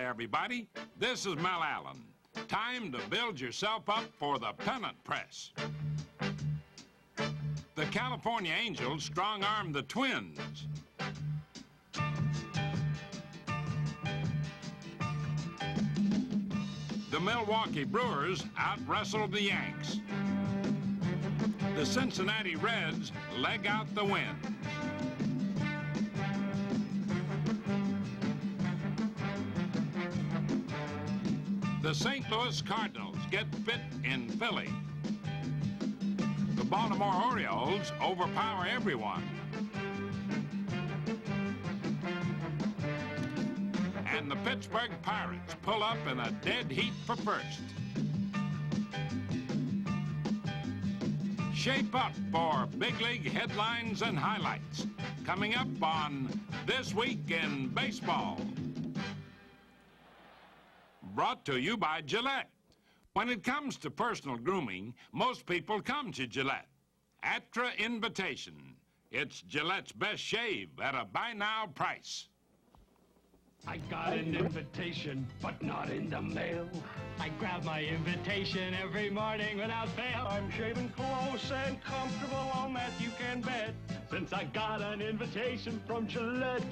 everybody. This is Mel Allen. Time to build yourself up for the pennant press. The California Angels strong-armed the Twins. The Milwaukee Brewers out-wrestled the Yanks. The Cincinnati Reds leg out the win. The St. Louis Cardinals get fit in Philly. The Baltimore Orioles overpower everyone. And the Pittsburgh Pirates pull up in a dead heat for first. Shape up for big league headlines and highlights coming up on This Week in Baseball. Brought to you by Gillette. When it comes to personal grooming, most people come to Gillette. Atra Invitation. It's Gillette's best shave at a buy-now price. I got an invitation, but not in the mail. I grab my invitation every morning without fail. I'm shaving close and comfortable, on that you can bet, since I got an invitation from Gillette.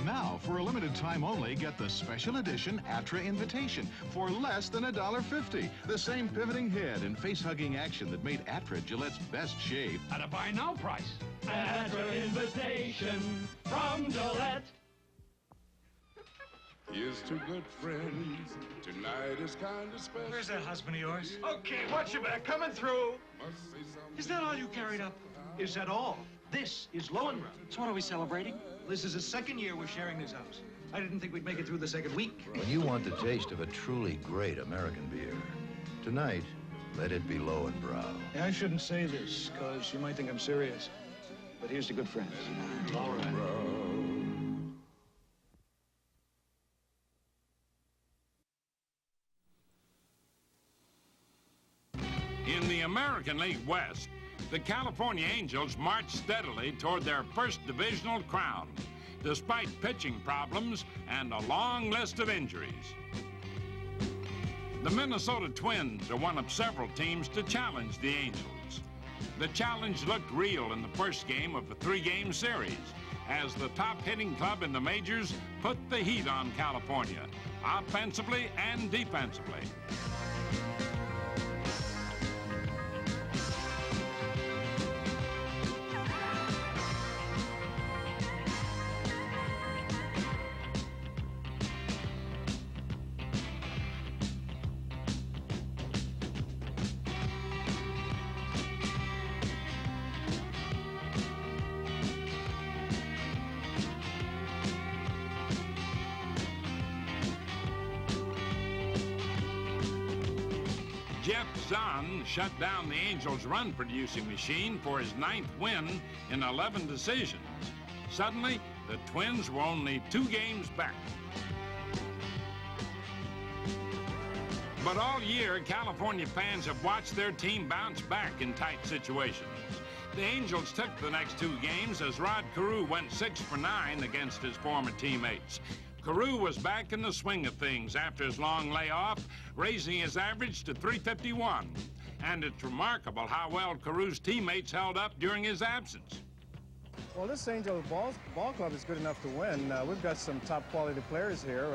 Now, for a limited time only, get the special edition Atra Invitation for less than $1.50. The same pivoting head and face-hugging action that made Atra Gillette's best shave. At a buy-now price. Atra Invitation from Gillette. Here's to good friends. Tonight is kind of special. Where's that husband of yours? Okay, watch your back. Coming through. Must say something. Is that all you carried up? Is that all? This is Lowengrove. So what are we celebrating? This is the second year we're sharing this house. I didn't think we'd make it through the second week. When you want the taste of a truly great American beer, tonight, let it be Lowenbrow. I shouldn't say this, because you might think I'm serious. But here's to good friends. All right. In the American League West, the California Angels marched steadily toward their first divisional crown, despite pitching problems and a long list of injuries. The Minnesota Twins are one of several teams to challenge the Angels. The challenge looked real in the first game of a three-game series, as the top hitting club in the majors put the heat on California, offensively and defensively. Jeff Zahn shut down the Angels' run-producing machine for his 9th win in 11 decisions. Suddenly, the Twins were only 2 games back. But all year, California fans have watched their team bounce back in tight situations. The Angels took the next 2 games as Rod Carew went 6 for 9 against his former teammates. Carew was back in the swing of things after his long layoff, raising his average to .351. And it's remarkable how well Carew's teammates held up during his absence. Well, this Angel ball club is good enough to win. We've got some top-quality players here.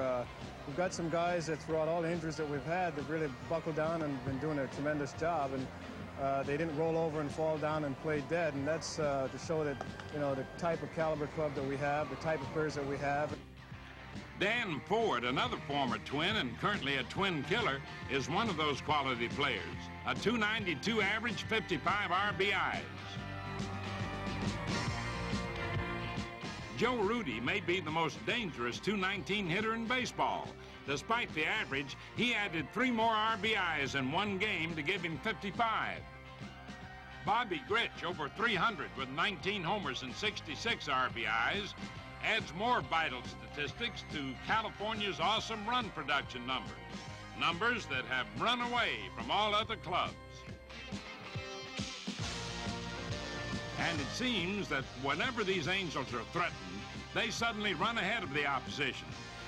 We've got some guys that throughout all the injuries that we've had, they've really buckled down and been doing a tremendous job. And they didn't roll over and fall down and play dead. And that's to show that, you know, the type of caliber club that we have, the type of players that we have. Dan Ford, another former Twin and currently a Twin killer, is one of those quality players. A .292 average, 55 RBIs. Joe Rudy may be the most dangerous .219 hitter in baseball. Despite the average, he added 3 more RBIs in 1 game to give him 55. Bobby Grich, over 300 with 19 homers and 66 RBIs, adds more vital statistics to California's awesome run production numbers. Numbers that have run away from all other clubs. And it seems that whenever these Angels are threatened, they suddenly run ahead of the opposition.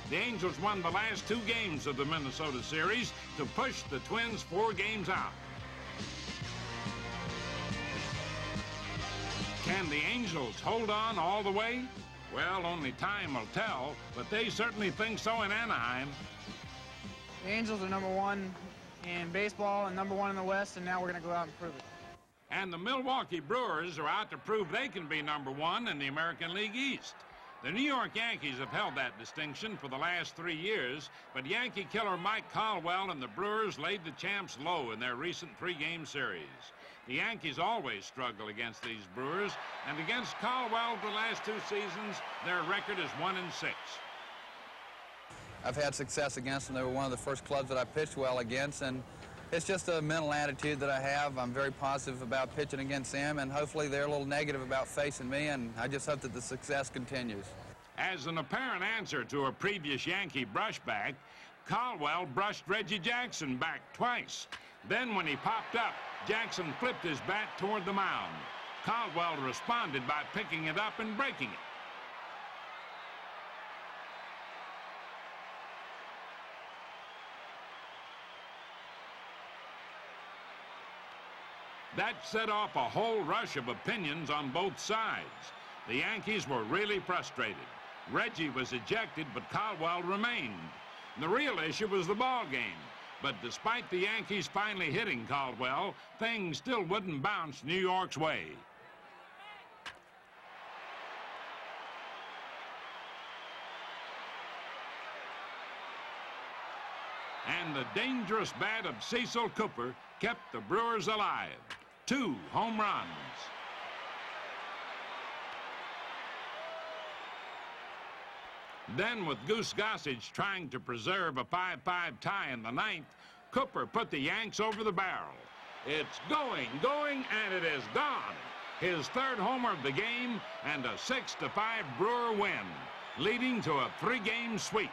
The Angels won the last 2 games of the Minnesota series to push the Twins 4 games out. Can the Angels hold on all the way? Well, only time will tell, but they certainly think so in Anaheim. The Angels are #1 in baseball and #1 in the West, and now we're going to go out and prove it. And the Milwaukee Brewers are out to prove they can be #1 in the American League East. The New York Yankees have held that distinction for the last 3 years, but Yankee killer Mike Caldwell and the Brewers laid the champs low in their recent 3-game series. The Yankees always struggle against these Brewers, and against Caldwell the last 2 seasons, their record is 1-6. I've had success against them. They were one of the first clubs that I pitched well against, and it's just a mental attitude that I have. I'm very positive about pitching against them, and hopefully they're a little negative about facing me, and I just hope that the success continues. As an apparent answer to a previous Yankee brushback, Caldwell brushed Reggie Jackson back twice. Then when he popped up, Jackson flipped his bat toward the mound. Caldwell responded by picking it up and breaking it. That set off a whole rush of opinions on both sides. The Yankees were really frustrated. Reggie was ejected, but Caldwell remained. The real issue was the ball game. But despite the Yankees finally hitting Caldwell, things still wouldn't bounce New York's way. And the dangerous bat of Cecil Cooper kept the Brewers alive. 2 home runs. Then, with Goose Gossage trying to preserve a 5-5 tie in the 9th, Cooper put the Yanks over the barrel. It's going, and it is gone. His 3rd homer of the game and a 6-5 Brewer win, leading to a 3-game sweep.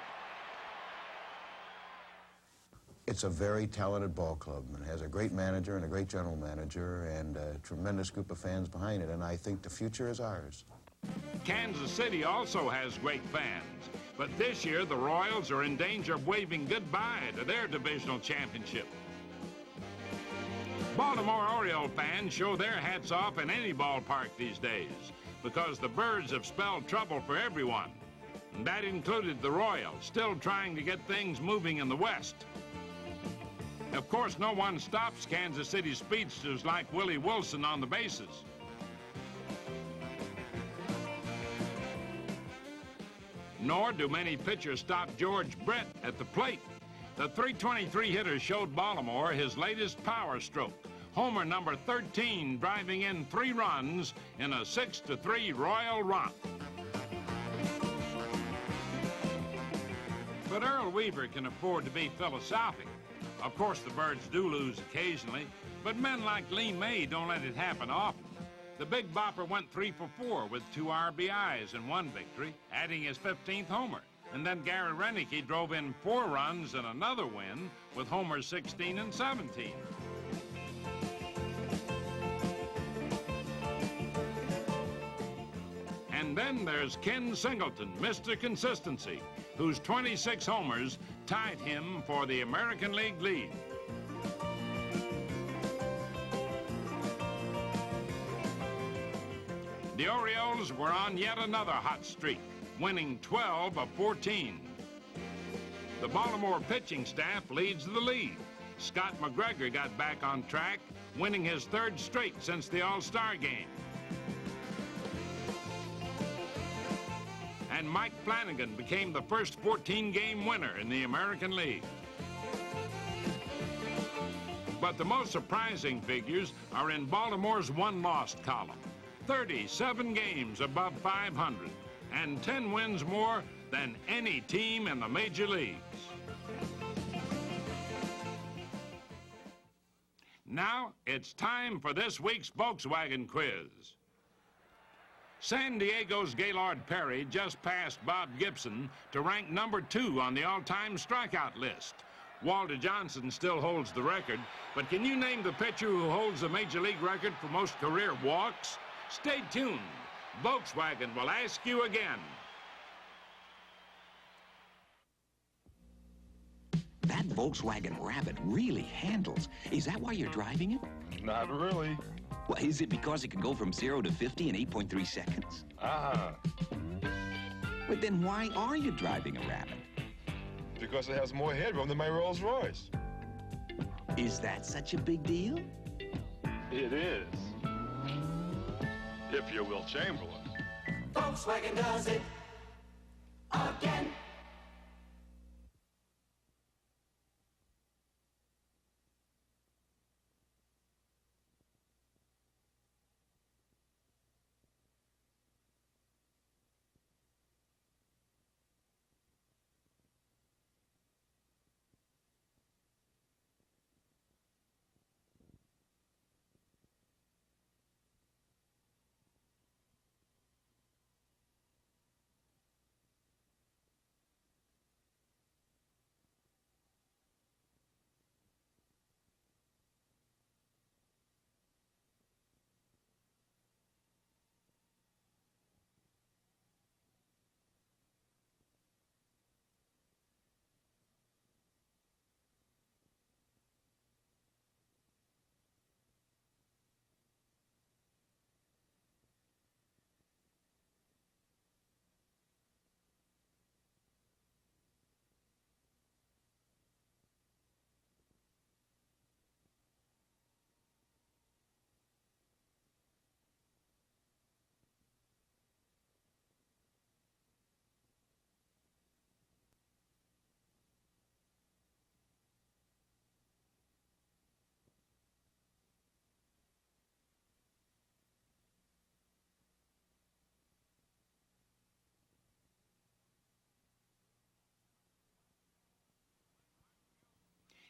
It's a very talented ball club, and it has a great manager and a great general manager and a tremendous group of fans behind it, and I think the future is ours. Kansas City also has great fans, but this year the Royals are in danger of waving goodbye to their divisional championship. Baltimore Oriole fans show their hats off in any ballpark these days because the Birds have spelled trouble for everyone. And that included the Royals, still trying to get things moving in the West. Of course, no one stops Kansas City speedsters like Willie Wilson on the bases. Nor do many pitchers stop George Brett at the plate. The .323 hitter showed Baltimore his latest power stroke. Homer number 13 driving in 3 runs in a 6-3 Royal romp. But Earl Weaver can afford to be philosophic. Of course, the Birds do lose occasionally, but men like Lee May don't let it happen often. The Big Bopper went 3 for 4 with 2 RBIs and 1 victory, adding his 15th homer. And then Gary Renicky drove in 4 runs and another win with homers 16 and 17. And then there's Ken Singleton, Mr. Consistency, whose 26 homers tied him for the American League lead. The Orioles were on yet another hot streak, winning 12 of 14. The Baltimore pitching staff leads the lead. Scott McGregor got back on track, winning his 3rd straight since the All-Star game. And Mike Flanagan became the first 14-game winner in the American League. But the most surprising figures are in Baltimore's one-loss column. 37 games above 500 and 10 wins more than any team in the major leagues. Now it's time for this week's Volkswagen quiz. San Diego's Gaylord Perry just passed Bob Gibson to rank number 2 on the all-time strikeout list. Walter Johnson still holds the record, but can you name the pitcher who holds the major league record for most career walks? Stay tuned. Volkswagen will ask you again. That Volkswagen Rabbit really handles. Is that why you're driving it? Not really. Well, is it because it can go from 0 to 50 in 8.3 seconds? But then why are you driving a Rabbit? Because it has more headroom than my Rolls Royce. Is that such a big deal? It is. If you're Will Chamberlain. Volkswagen does it again.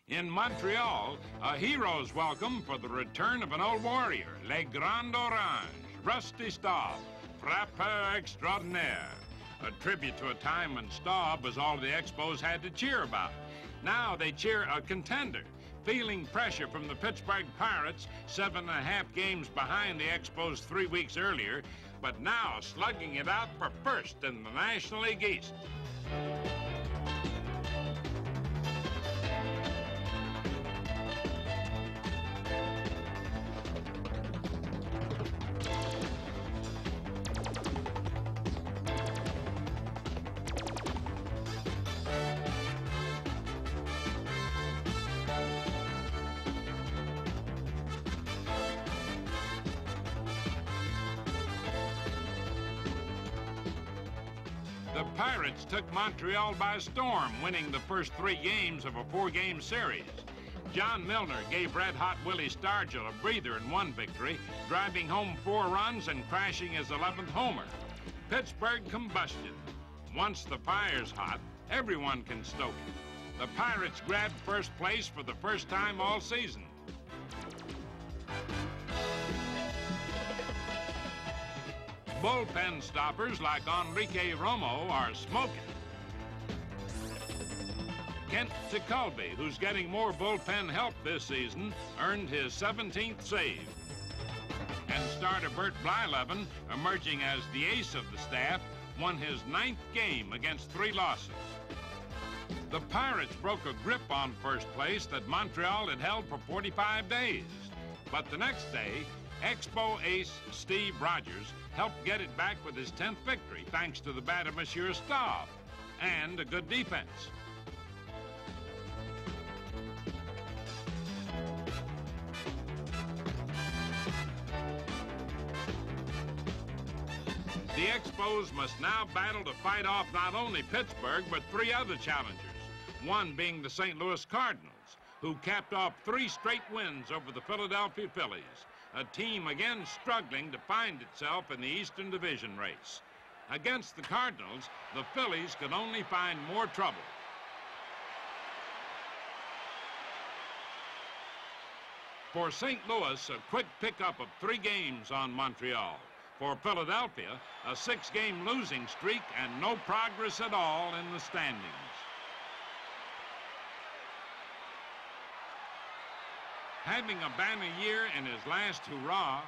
In Montreal, a hero's welcome for the return of an old warrior, Le Grand Orange, Rusty Staub, frappeur extraordinaire. A tribute to a time when Staub was all the Expos had to cheer about. Now they cheer a contender, feeling pressure from the Pittsburgh Pirates, 7.5 games behind the Expos 3 weeks earlier, but now slugging it out for first in the National League East. The Pirates took Montreal by storm, winning the first 3 games of a 4-game series. John Milner gave red-hot Willie Stargell a breather in one victory, driving home 4 runs and crashing his 11th homer. Pittsburgh combustion. Once the fire's hot, everyone can stoke it. The Pirates grabbed first place for the first time all season. Bullpen stoppers like Enrique Romo are smoking. Kent Tekulve, who's getting more bullpen help this season, earned his 17th save. And starter Bert Blyleven, emerging as the ace of the staff, won his 9th game against 3 losses. The Pirates broke a grip on first place that Montreal had held for 45 days. But the next day, Expo ace Steve Rogers helped get it back with his 10th victory, thanks to the bat of Monsieur Staub and a good defense. The Expos must now battle to fight off not only Pittsburgh, but 3 other challengers, one being the St. Louis Cardinals, who capped off 3 straight wins over the Philadelphia Phillies, a team again struggling to find itself in the Eastern Division race. Against the Cardinals, the Phillies could only find more trouble. For St. Louis, a quick pickup of 3 games on Montreal. For Philadelphia, a 6-game losing streak and no progress at all in the standings. Having a banner year in his last hurrah,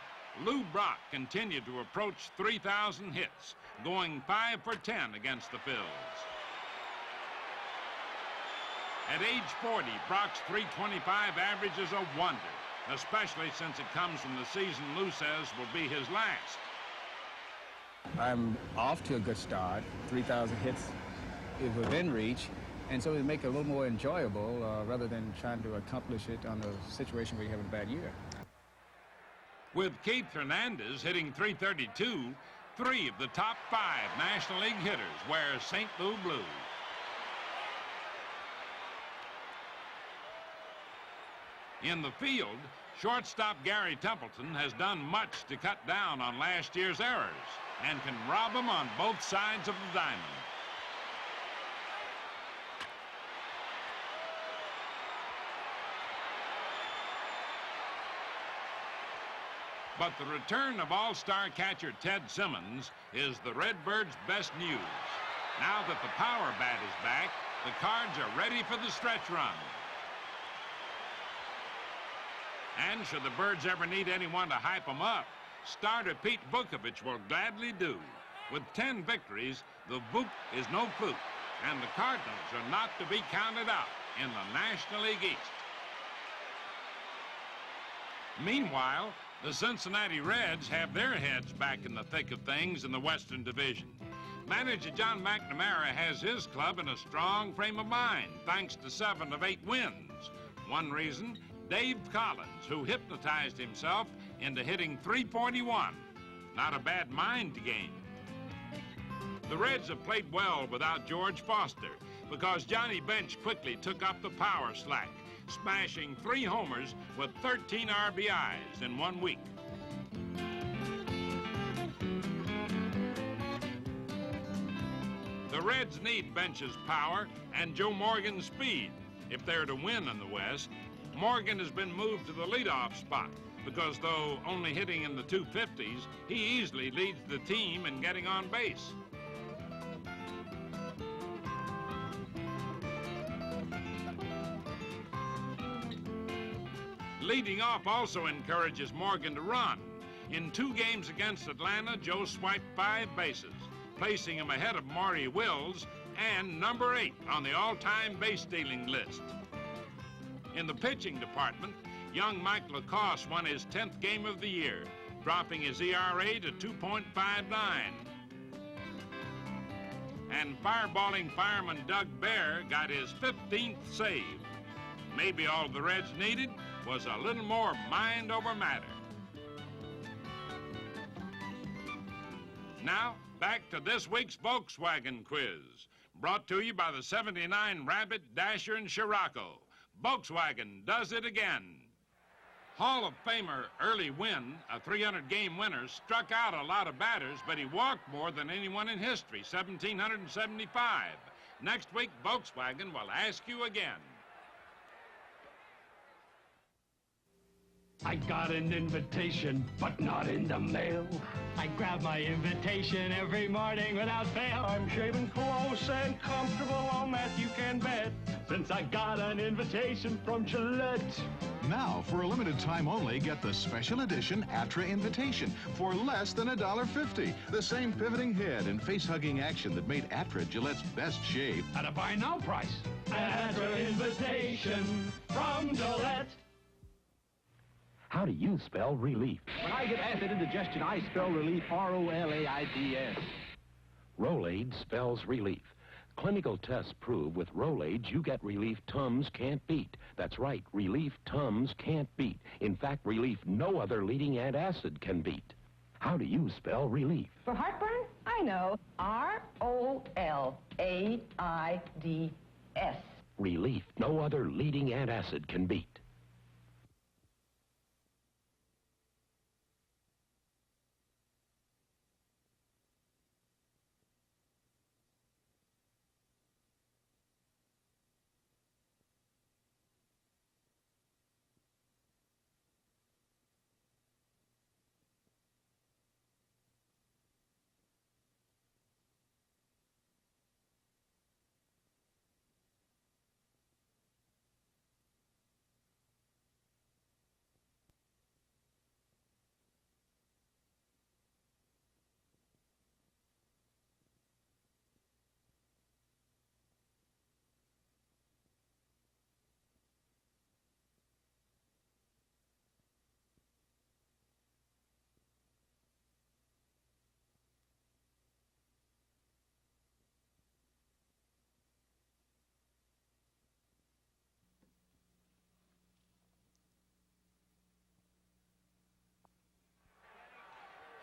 Lou Brock continued to approach 3,000 hits, going 5 for 10 against the Phils. At age 40, Brock's .325 average is a wonder, especially since it comes from the season Lou says will be his last. I'm off to a good start. 3,000 hits is within reach, and so it make it a little more enjoyable rather than trying to accomplish it on a situation where you have a bad year. With Keith Hernandez hitting .332, 3 of the top 5 National League hitters wear St. Louis blues. In the field, shortstop Gary Templeton has done much to cut down on last year's errors and can rob them on both sides of the diamond. But the return of all-star catcher Ted Simmons is the Redbirds' best news. Now that the power bat is back, the Cards are ready for the stretch run. And should the Birds ever need anyone to hype them up, starter Pete Vukovich will gladly do. With 10 victories, the Vuk is no fluke, and the Cardinals are not to be counted out in the National League East. Meanwhile, the Cincinnati Reds have their heads back in the thick of things in the Western Division. Manager John McNamara has his club in a strong frame of mind, thanks to 7 of 8 wins. One reason, Dave Collins, who hypnotized himself into hitting .341. Not a bad mind to gain. The Reds have played well without George Foster because Johnny Bench quickly took up the power slack, smashing 3 homers with 13 RBIs in 1 week. The Reds need Bench's power and Joe Morgan's speed if they're to win in the West. Morgan has been moved to the leadoff spot because though only hitting in the 250s, he easily leads the team in getting on base. Leading off also encourages Morgan to run. In 2 games against Atlanta, Joe swiped 5 bases, placing him ahead of Maury Wills and number 8 on the all-time base-stealing list. In the pitching department, young Mike Lacoste won his 10th game of the year, dropping his ERA to 2.59. And fireballing fireman Doug Bear got his 15th save. Maybe all the Reds needed was a little more mind over matter. Now, back to this week's Volkswagen quiz, brought to you by the '79 Rabbit, Dasher, and Scirocco. Volkswagen does it again. Hall of Famer Early Wynn, a 300-game winner, struck out a lot of batters, but he walked more than anyone in history, 1,775. Next week, Volkswagen will ask you again. I got an invitation, but not in the mail. I grab my invitation every morning without fail. I'm shaving close and comfortable, on that you can bet, since I got an invitation from Gillette. Now, for a limited time only, get the special edition Atra Invitation for less than $1.50. The same pivoting head and face-hugging action that made Atra Gillette's best shave. At a buy now price. Atra Invitation from Gillette. How do you spell relief? When I get acid indigestion, I spell relief R-O-L-A-I-D-S. Rolaids spells relief. Clinical tests prove with Rolaids you get relief Tums can't beat. That's right, relief Tums can't beat. In fact, relief no other leading antacid can beat. How do you spell relief? For heartburn, I know. R-O-L-A-I-D-S. Relief no other leading antacid can beat.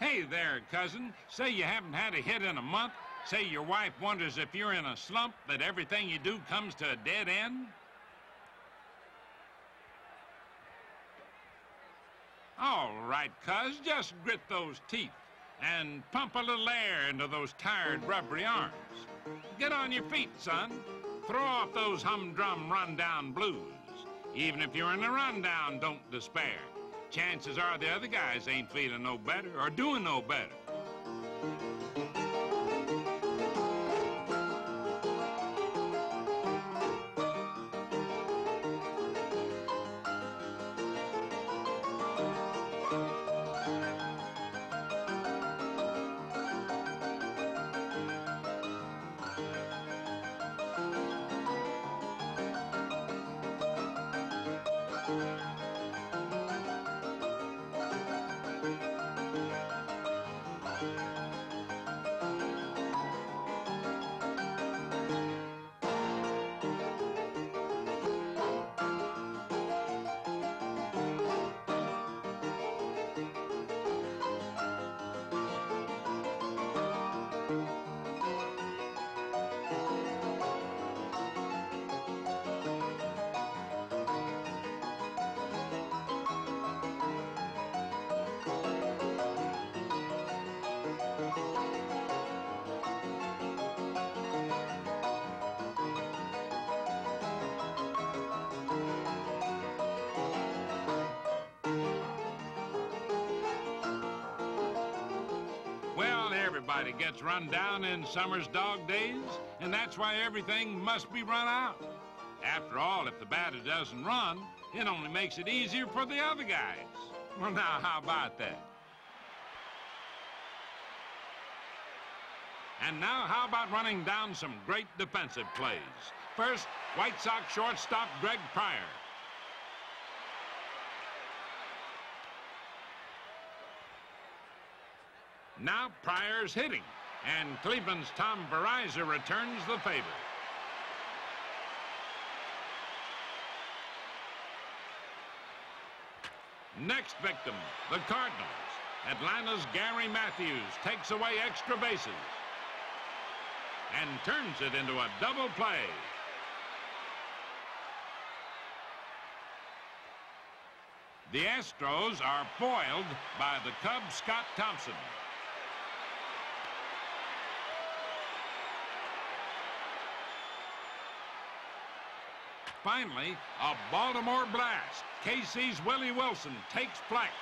Hey there, cousin. Say you haven't had a hit in a month. Say your wife wonders if you're in a slump, that everything you do comes to a dead end. All right, cuz, just grit those teeth and pump a little air into those tired, rubbery arms. Get on your feet, son. Throw off those humdrum rundown blues. Even if you're in a rundown, don't despair. Chances are the other guys ain't feeling no better or doing no better. Everybody gets run down in summer's dog days, and that's why everything must be run out. After all, if the batter doesn't run, it only makes it easier for the other guys. Well, now, how about that? And now, how about running down some great defensive plays? First, White Sox shortstop Greg Pryor. Now Pryor's hitting, and Cleveland's Tom Verizza returns the favor. Next victim, the Cardinals. Atlanta's Gary Matthews takes away extra bases and turns it into a double play. The Astros are foiled by the Cubs' Scott Thompson. Finally, a Baltimore blast. KC's Willie Wilson takes flight.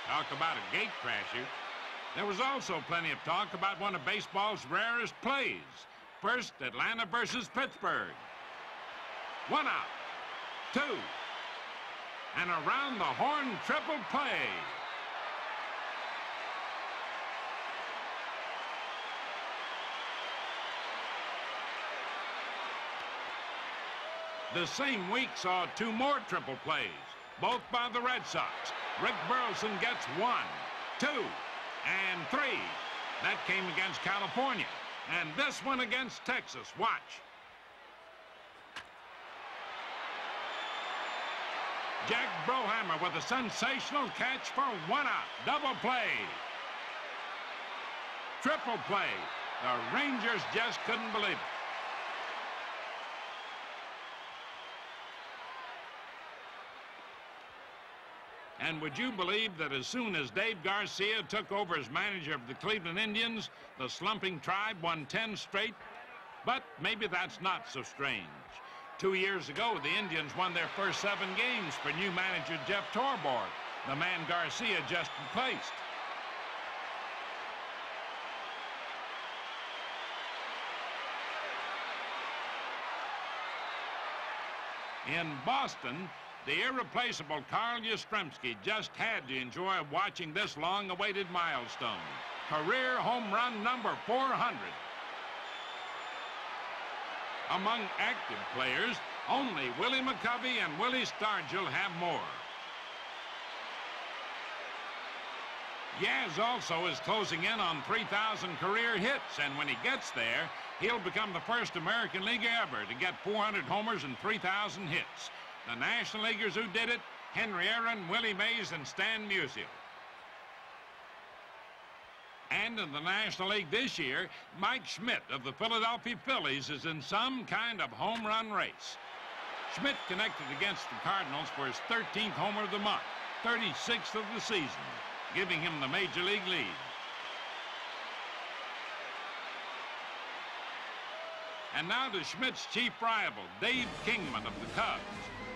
Talk about a gate crasher. There was also plenty of talk about one of baseball's rarest plays. First, Atlanta versus Pittsburgh. 1 out, 2, and around the horn triple play. The same week saw 2 more triple plays, both by the Red Sox. Rick Burleson gets 1, 2, and 3. That came against California. And this one against Texas. Watch. Jack Brohammer with a sensational catch for 1 out. Double play. Triple play. The Rangers just couldn't believe it. And would you believe that as soon as Dave Garcia took over as manager of the Cleveland Indians, the slumping tribe won 10 straight? But maybe that's not so strange. 2 years ago, the Indians won their first 7 games for new manager Jeff Torborg, the man Garcia just replaced. In Boston, the irreplaceable Carl Yastrzemski just had to enjoy watching this long-awaited milestone. Career home run number 400. Among active players, only Willie McCovey and Willie Stargell have more. Yaz also is closing in on 3,000 career hits, and when he gets there, he'll become the first American leaguer ever to get 400 homers and 3,000 hits. The National Leaguers who did it, Henry Aaron, Willie Mays, and Stan Musial. And in the National League this year, Mike Schmidt of the Philadelphia Phillies is in some kind of home run race. Schmidt connected against the Cardinals for his 13th homer of the month, 36th of the season, giving him the Major League lead. And now to Schmidt's chief rival, Dave Kingman of the Cubs,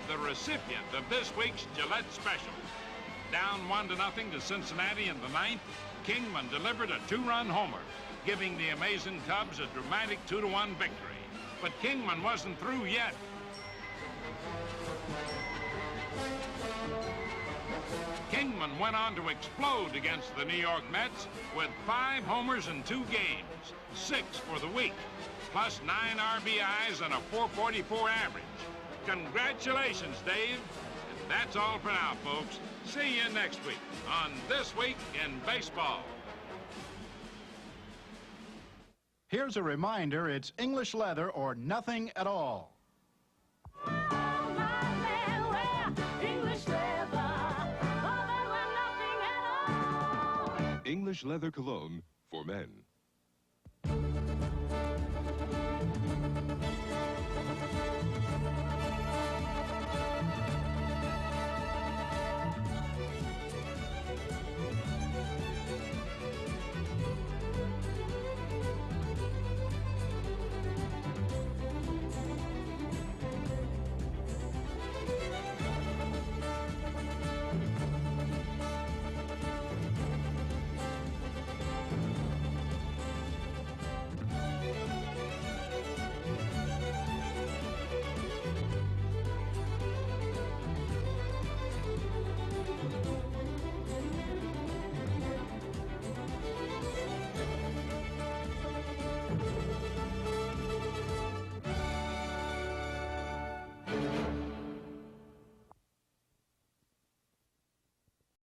the recipient of this week's Gillette Special. Down 1-0 to Cincinnati in the ninth, Kingman delivered a 2-run homer, giving the amazing Cubs a dramatic 2-1 victory. But Kingman wasn't through yet. Kingman went on to explode against the New York Mets with 5 homers in 2 games, 6 for the week, plus 9 RBIs and a .444 average. Congratulations, Dave. And that's all for now, folks. See you next week on This Week in Baseball. Here's a reminder, it's English leather or nothing at all. English leather cologne for men.